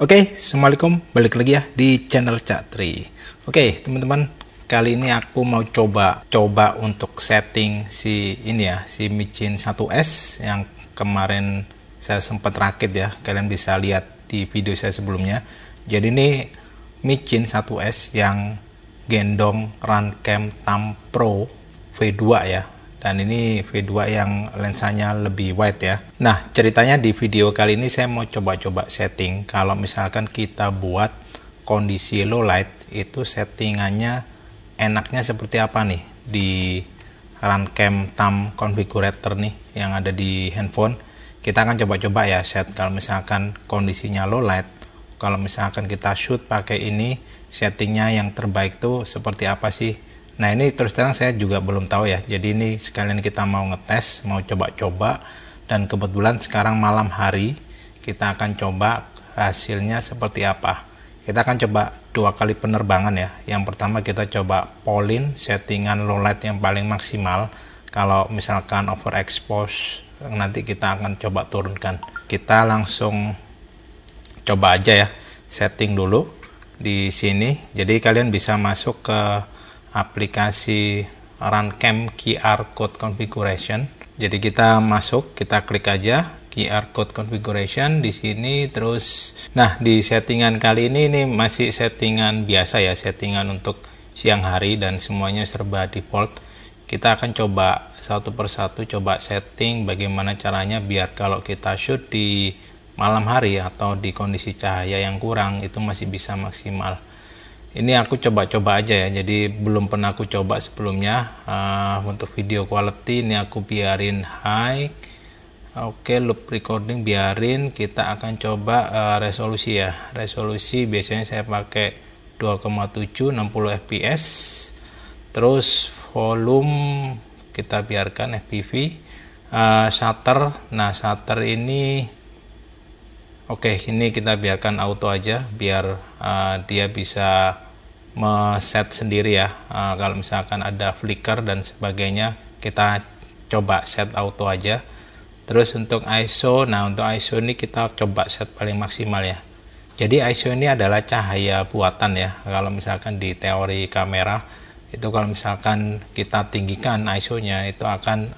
Oke, assalamualaikum, balik lagi ya di channel Cak Tri. Oke, teman-teman, kali ini aku mau coba untuk setting si Micin 1S yang kemarin saya sempat rakit ya. Kalian bisa lihat di video saya sebelumnya. Jadi ini Micin 1S yang gendong Runcam Thumb Pro V2 ya. Dan ini V2 yang lensanya lebih wide ya. Nah, ceritanya di video kali ini saya mau coba-coba setting kalau misalkan kita buat kondisi low light, itu settingannya enaknya seperti apa nih di Runcam Thumb Configurator nih yang ada di handphone. Kita akan coba-coba ya set kalau misalkan kondisinya low light. Kalau misalkan kita shoot pakai ini, settingnya yang terbaik tuh seperti apa sih? Nah, ini terus terang saya juga belum tahu ya. Jadi ini sekalian kita mau ngetes, mau coba-coba, dan kebetulan sekarang malam hari kita akan coba hasilnya seperti apa. Kita akan coba dua kali penerbangan ya. Yang pertama kita coba polling settingan low light yang paling maksimal. Kalau misalkan overexpose nanti kita akan coba turunkan. Kita langsung coba aja ya, setting dulu di sini. Jadi kalian bisa masuk ke aplikasi Runcam QR Code Configuration. Jadi kita masuk, kita klik aja QR Code Configuration di sini terus. Nah, di settingan kali ini masih settingan biasa ya, settingan untuk siang hari dan semuanya serba default. Kita akan coba satu persatu coba setting bagaimana caranya biar kalau kita shoot di malam hari atau di kondisi cahaya yang kurang itu masih bisa maksimal. Ini aku coba-coba aja ya, jadi belum pernah aku coba sebelumnya. Untuk video quality ini aku biarin high. Oke, loop recording biarin. Kita akan coba resolusi ya. Resolusi biasanya saya pakai 2,7 60 fps. Terus volume kita biarkan FPV. Shutter, nah shutter ini oke, ini kita biarkan auto aja biar dia bisa set sendiri ya. Kalau misalkan ada flicker dan sebagainya kita coba set auto aja. Terus untuk ISO, nah untuk ISO ini kita coba set paling maksimal ya. Jadi ISO ini adalah cahaya buatan ya. Kalau misalkan di teori kamera itu kalau misalkan kita tinggikan ISO-nya itu akan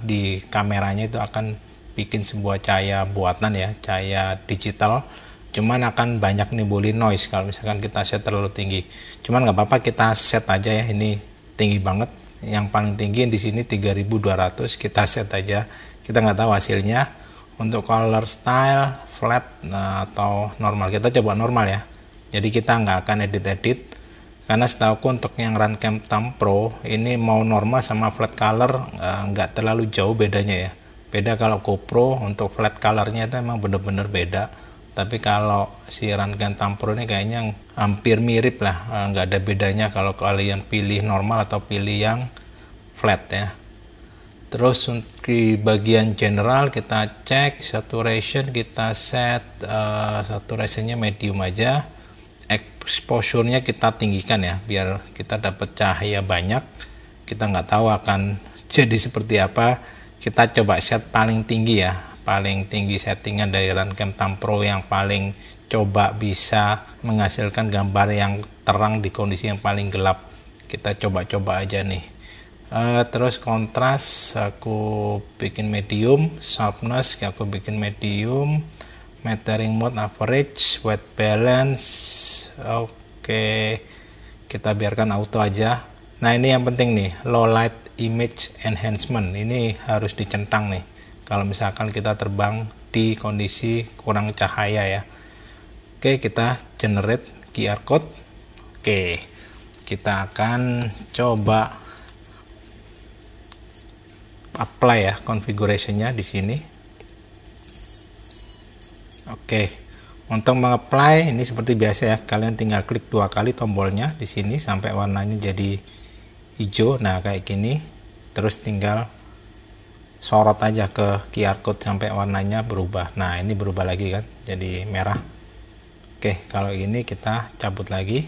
di kameranya itu akan bikin sebuah cahaya buatan ya, cahaya digital, cuman akan banyak nimbulin noise kalau misalkan kita set terlalu tinggi. Cuman nggak apa-apa, kita set aja ya, ini tinggi banget, yang paling tinggi di sini 3200, kita set aja, kita nggak tahu hasilnya. Untuk color style flat atau normal, kita coba normal ya, jadi kita nggak akan edit karena setahuku untuk yang Runcam Thumb Pro ini mau normal sama flat color nggak terlalu jauh bedanya ya. Beda kalau GoPro untuk flat colornya itu emang bener-bener beda, tapi kalau si Runcam Thumb Pro ini kayaknya hampir mirip lah, nggak ada bedanya kalau kalian pilih normal atau pilih yang flat ya. Terus di bagian general kita cek saturation, kita set saturationnya medium aja, exposure-nya kita tinggikan ya biar kita dapat cahaya banyak. Kita nggak tahu akan jadi seperti apa. Kita coba set paling tinggi ya, paling tinggi settingan dari Runcam Thumb Pro yang paling coba bisa menghasilkan gambar yang terang di kondisi yang paling gelap. Kita coba-coba aja nih. Terus kontras aku bikin medium, sharpness aku bikin medium, metering mode average, white balance oke, kita biarkan auto aja. Nah, ini yang penting nih, low light image enhancement ini harus dicentang nih kalau misalkan kita terbang di kondisi kurang cahaya ya. Oke, kita generate QR code. Oke, kita akan coba apply ya configuration-nya di sini. Oke, untuk mengapply ini seperti biasa ya, kalian tinggal klik dua kali tombolnya di sini sampai warnanya jadi hijau. Nah, kayak gini, terus tinggal sorot aja ke QR code sampai warnanya berubah. Nah, ini berubah lagi kan jadi merah. Oke, kalau ini kita cabut lagi.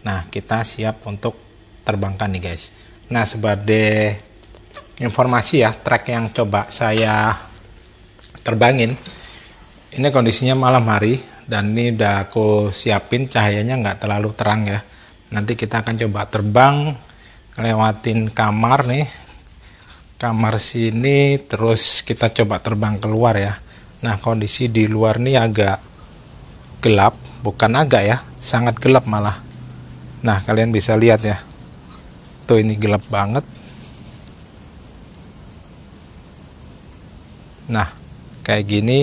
Nah, kita siap untuk terbangkan nih guys. Nah, sebagai informasi ya, track yang coba saya terbangin ini kondisinya malam hari, dan ini udah aku siapin cahayanya nggak terlalu terang ya. Nanti kita akan coba terbang lewatin kamar nih, kamar sini, terus kita coba terbang keluar ya. Nah, kondisi di luar nih agak gelap, bukan agak ya, sangat gelap malah. Nah, kalian bisa lihat ya, tuh ini gelap banget. Nah, kayak gini.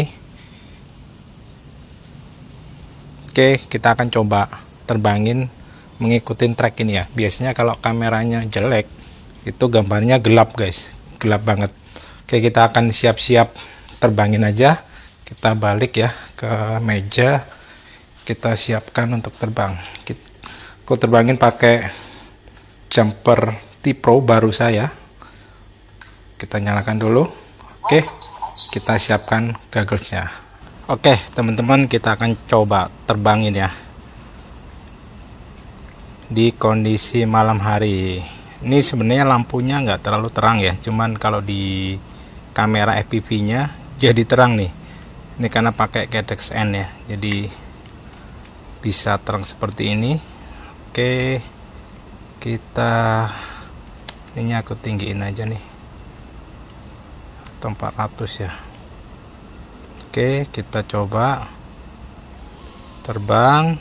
Oke, kita akan coba terbangin mengikuti track ini ya. Biasanya kalau kameranya jelek itu gambarnya gelap guys, gelap banget. Oke, kita akan siap-siap terbangin aja. Kita balik ya ke meja, kita siapkan untuk terbang. Aku terbangin pakai jumper T-Pro baru saya. Kita nyalakan dulu. Oke, kita siapkan gogglesnya. Oke teman-teman, kita akan coba terbangin ya di kondisi malam hari. Ini sebenarnya lampunya nggak terlalu terang ya, cuman kalau di kamera FPV nya jadi terang nih. Ini karena pakai Cadex N ya, jadi bisa terang seperti ini. Oke, kita ini aku tinggiin aja nih atau 400 ya. Oke, kita coba terbang.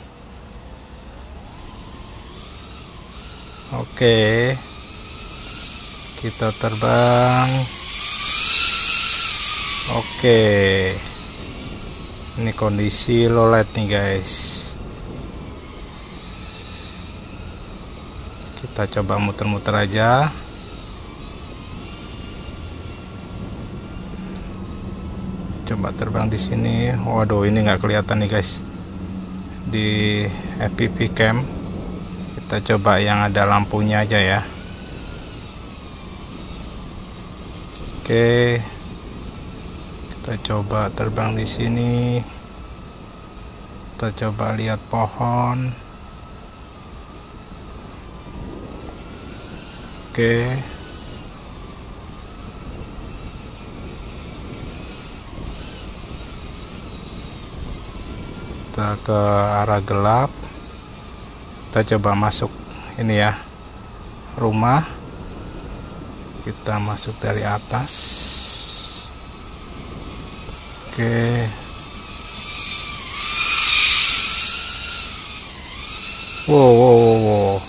Oke, kita terbang. Oke, ini kondisi low light nih guys. Kita coba muter-muter aja. Coba terbang di sini. Waduh, ini nggak kelihatan nih guys di FPV cam. Kita coba yang ada lampunya aja ya. Oke, kita coba terbang di sini. Kita coba lihat pohon. Oke, kita ke arah gelap. Kita coba masuk ini ya, rumah. Kita masuk dari atas. Oke, wow.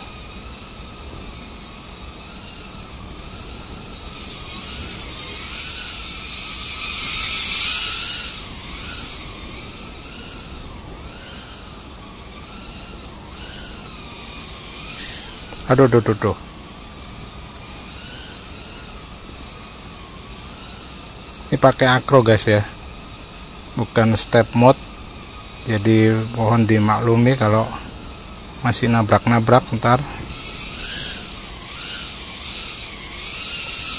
Aduh. Ini pakai acro guys ya, bukan step mode. Jadi mohon dimaklumi kalau masih nabrak-nabrak ntar.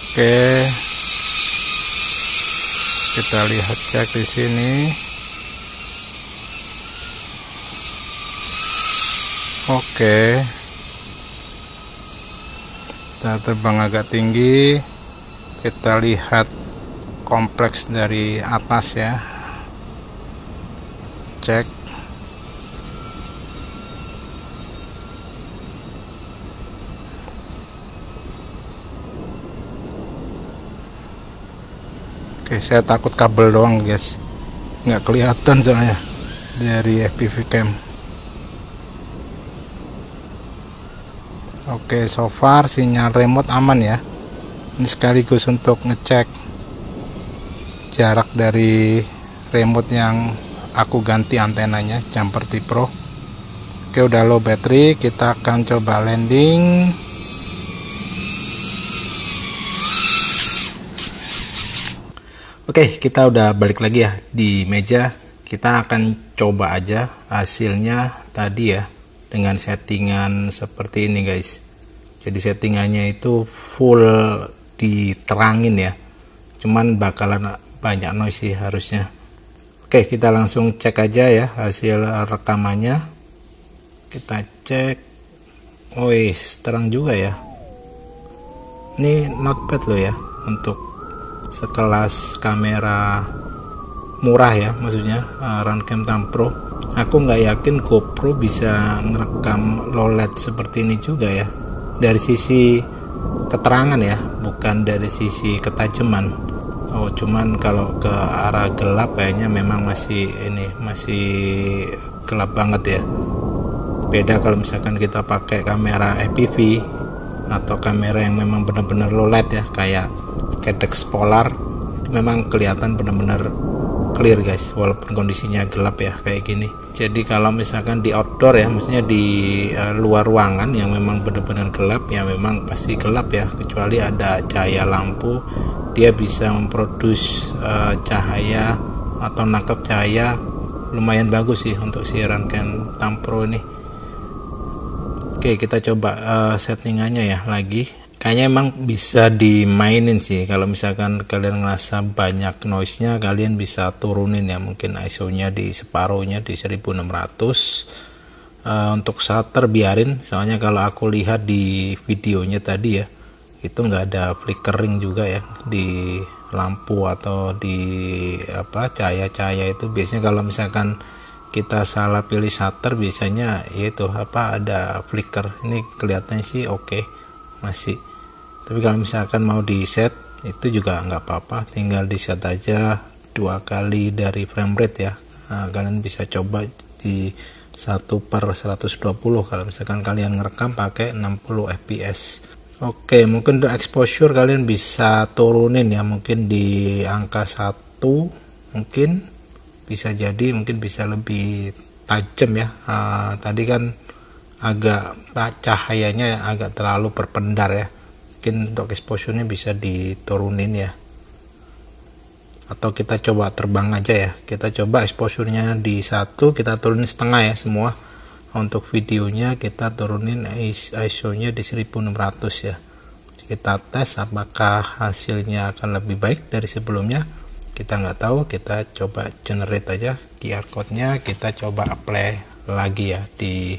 Oke, kita lihat cek di sini. Oke, kita terbang agak tinggi. Kita lihat kompleks dari atas ya. Cek. Oke, saya takut kabel doang guys, nggak kelihatan soalnya dari FPV cam. Oke, so far sinyal remote aman ya. Ini sekaligus untuk ngecek jarak dari remote yang aku ganti antenanya, jumper T-Pro. Oke, udah low battery. Kita akan coba landing. Oke, kita udah balik lagi ya di meja. Kita akan coba aja hasilnya tadi ya, dengan settingan seperti ini guys. Jadi settingannya itu full diterangin ya, cuman bakalan banyak noise sih harusnya. Oke, kita langsung cek aja ya hasil rekamannya. Kita cek. Wih, terang juga ya. Ini not bad loh ya, untuk sekelas kamera murah ya, maksudnya Runcam Tam Pro. Aku nggak yakin GoPro bisa merekam low light seperti ini juga ya, dari sisi keterangan ya, bukan dari sisi ketajaman. Oh, cuman kalau ke arah gelap kayaknya memang masih gelap banget ya. Beda kalau misalkan kita pakai kamera FPV atau kamera yang memang benar-benar low light ya, kayak Cadex Polar, itu memang kelihatan benar-benar clear guys, walaupun kondisinya gelap ya kayak gini. Jadi kalau misalkan di outdoor ya, maksudnya di luar ruangan yang memang benar-benar gelap ya, memang pasti gelap ya, kecuali ada cahaya lampu, dia bisa memproduksi cahaya atau nangkap cahaya lumayan bagus sih untuk si Runken Tam Pro ini. Oke, kita coba settingannya ya lagi. Kayaknya emang bisa dimainin sih. Kalau misalkan kalian ngerasa banyak noise-nya, kalian bisa turunin ya, mungkin ISO-nya di separuhnya di 1600. Untuk shutter biarin, soalnya kalau aku lihat di videonya tadi ya, itu nggak ada flickering juga ya di lampu atau di cahaya-cahaya itu. Biasanya kalau misalkan kita salah pilih shutter, biasanya yaitu ada flicker. Ini kelihatannya sih oke, masih. Tapi kalau misalkan mau di set itu juga nggak apa-apa, tinggal di set aja 2 kali dari frame rate ya. Nah, kalian bisa coba di 1/120 kalau misalkan kalian ngerekam pakai 60 fps. Oke, mungkin untuk exposure kalian bisa turunin ya, mungkin di angka 1, mungkin bisa jadi mungkin bisa lebih tajam ya. Tadi kan agak cahayanya agak terlalu berpendar ya, mungkin untuk exposure-nya bisa diturunin ya, atau kita coba terbang aja ya, kita coba exposure-nya di 1, kita turunin setengah ya semua. Untuk videonya kita turunin ISO-nya di 1600 ya, kita tes apakah hasilnya akan lebih baik dari sebelumnya. Kita nggak tahu, kita coba generate aja QR code-nya, kita coba apply lagi ya di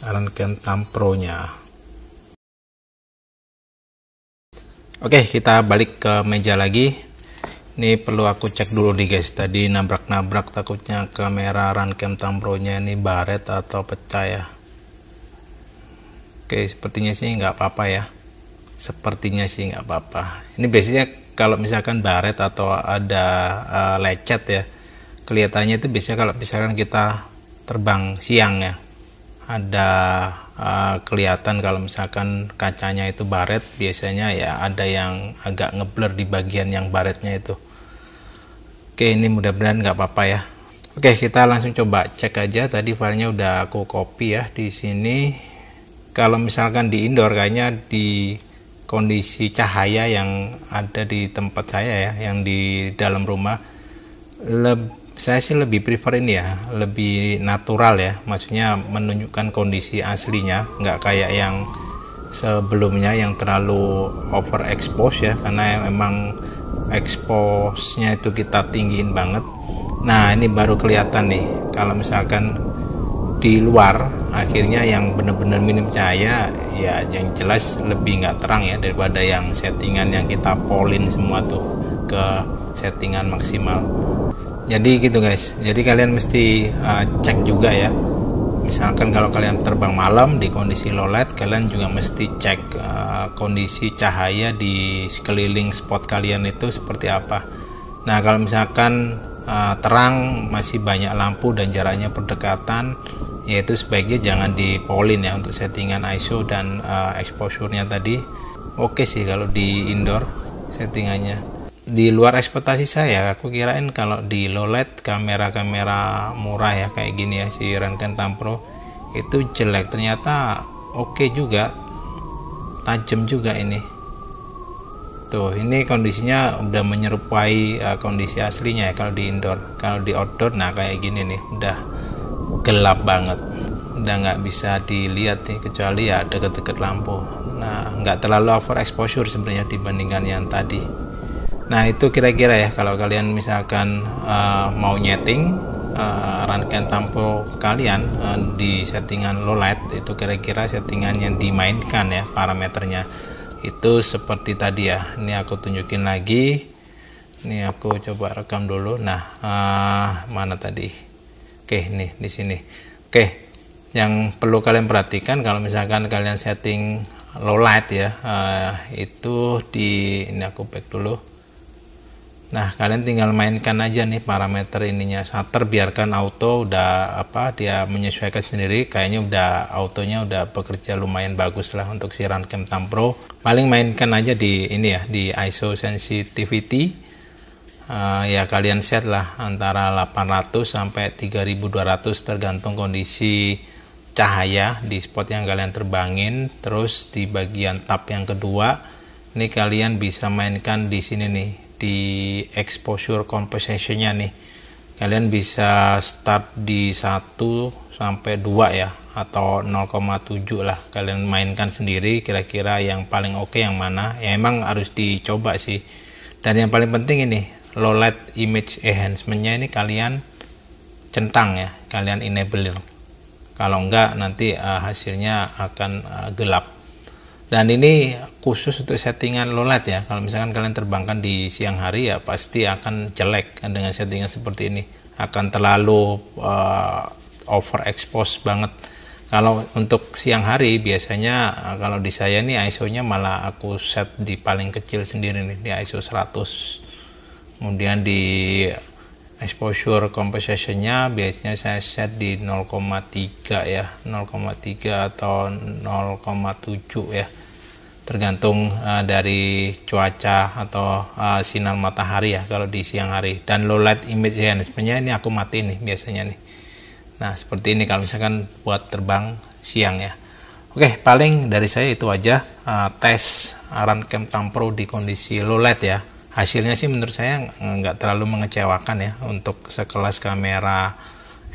Runken Tam Pro-nya. Oke, kita balik ke meja lagi. Ini perlu aku cek dulu nih guys, tadi nabrak-nabrak, takutnya kamera Runken Tam Pro-nya ini baret atau pecah ya. Oke, sepertinya sih nggak apa-apa ya, sepertinya sih nggak apa-apa. Ini biasanya kalau misalkan baret atau ada lecet ya, kelihatannya itu biasanya kalau misalkan kita terbang siang ya, ada kelihatan kalau misalkan kacanya itu baret, biasanya ya ada yang agak ngeblur di bagian yang baretnya itu. Oke, ini mudah-mudahan nggak apa-apa ya. Oke, kita langsung coba cek aja. Tadi filenya udah aku copy ya di sini. Kalau misalkan di indoor, kayaknya di kondisi cahaya yang ada di tempat saya ya, yang di dalam rumah, saya sih lebih prefer ini ya, lebih natural ya, maksudnya menunjukkan kondisi aslinya, nggak kayak yang sebelumnya yang terlalu overexpose ya, karena memang expose-nya itu kita tinggiin banget. Nah, ini baru kelihatan nih kalau misalkan di luar, akhirnya yang benar-benar minim cahaya ya, yang jelas lebih nggak terang ya daripada yang settingan yang kita polin semua tuh ke settingan maksimal. Jadi gitu guys, jadi kalian mesti cek juga ya, misalkan kalau kalian terbang malam di kondisi low light, kalian juga mesti cek kondisi cahaya di sekeliling spot kalian itu seperti apa. Nah, kalau misalkan terang, masih banyak lampu dan jaraknya berdekatan, yaitu sebaiknya jangan dipolin ya untuk settingan ISO dan exposure-nya tadi. Oke sih kalau di indoor settingannya. Di luar ekspektasi saya, aku kirain kalau di low light kamera-kamera murah ya kayak gini ya, si Runken Tam Pro itu jelek, ternyata oke juga, tajam juga ini. Tuh, ini kondisinya udah menyerupai kondisi aslinya ya kalau di indoor. Kalau di outdoor, nah kayak gini nih, udah gelap banget, udah nggak bisa dilihat nih kecuali ya deket-deket lampu. Nah, nggak terlalu overexposure sebenarnya dibandingkan yang tadi. Nah, itu kira-kira ya kalau kalian misalkan mau nyeting Runken Tam Pro kalian di settingan low light, itu kira-kira settingan yang dimainkan ya parameternya itu seperti tadi ya. Ini aku tunjukin lagi. Ini aku coba rekam dulu. Nah, mana tadi? Oke, nih di sini. Oke, yang perlu kalian perhatikan kalau misalkan kalian setting low light ya, itu ini aku back dulu. Nah, kalian tinggal mainkan aja nih parameter ininya, shutter biarkan auto, udah dia menyesuaikan sendiri. Kayaknya udah autonya udah bekerja lumayan bagus lah untuk si Runcam Thumb Pro. Paling mainkan aja di ini ya, di ISO sensitivity. Ya kalian set lah antara 800 sampai 3200 tergantung kondisi cahaya di spot yang kalian terbangin. Terus di bagian tab yang kedua ini kalian bisa mainkan di sini nih, di exposure composition-nya nih. Kalian bisa start di 1 sampai 2 ya, atau 0,7 lah. Kalian mainkan sendiri kira-kira yang paling oke yang mana. Ya emang harus dicoba sih. Dan yang paling penting ini low light image enhancement-nya ini kalian centang ya, kalian enable. Kalau enggak nanti hasilnya akan gelap. Dan ini khusus untuk settingan low light ya. Kalau misalkan kalian terbangkan di siang hari ya pasti akan jelek dengan settingan seperti ini. Akan terlalu overexpose banget. Kalau untuk siang hari biasanya kalau di saya nih ISO-nya malah aku set di paling kecil sendiri nih, di ISO 100. Kemudian di exposure composition-nya biasanya saya set di 0,3 ya, 0,3 atau 0,7 ya, tergantung dari cuaca atau sinar matahari ya kalau di siang hari. Dan low light image enhancement-nya ini aku matiin nih biasanya nih. Nah seperti ini kalau misalkan buat terbang siang ya. Oke, paling dari saya itu aja tes Runcam Thumb Pro di kondisi low light ya. Hasilnya sih menurut saya nggak terlalu mengecewakan ya, untuk sekelas kamera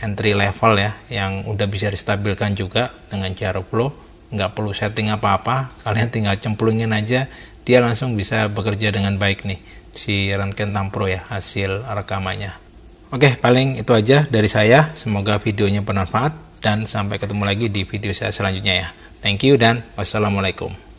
entry level ya, yang udah bisa distabilkan juga dengan jarak flow, nggak perlu setting apa-apa, kalian tinggal cemplungin aja, dia langsung bisa bekerja dengan baik nih si Runcam Thumb Pro ya, hasil rekamannya. Oke, paling itu aja dari saya, semoga videonya bermanfaat dan sampai ketemu lagi di video saya selanjutnya ya. Thank you dan wassalamualaikum.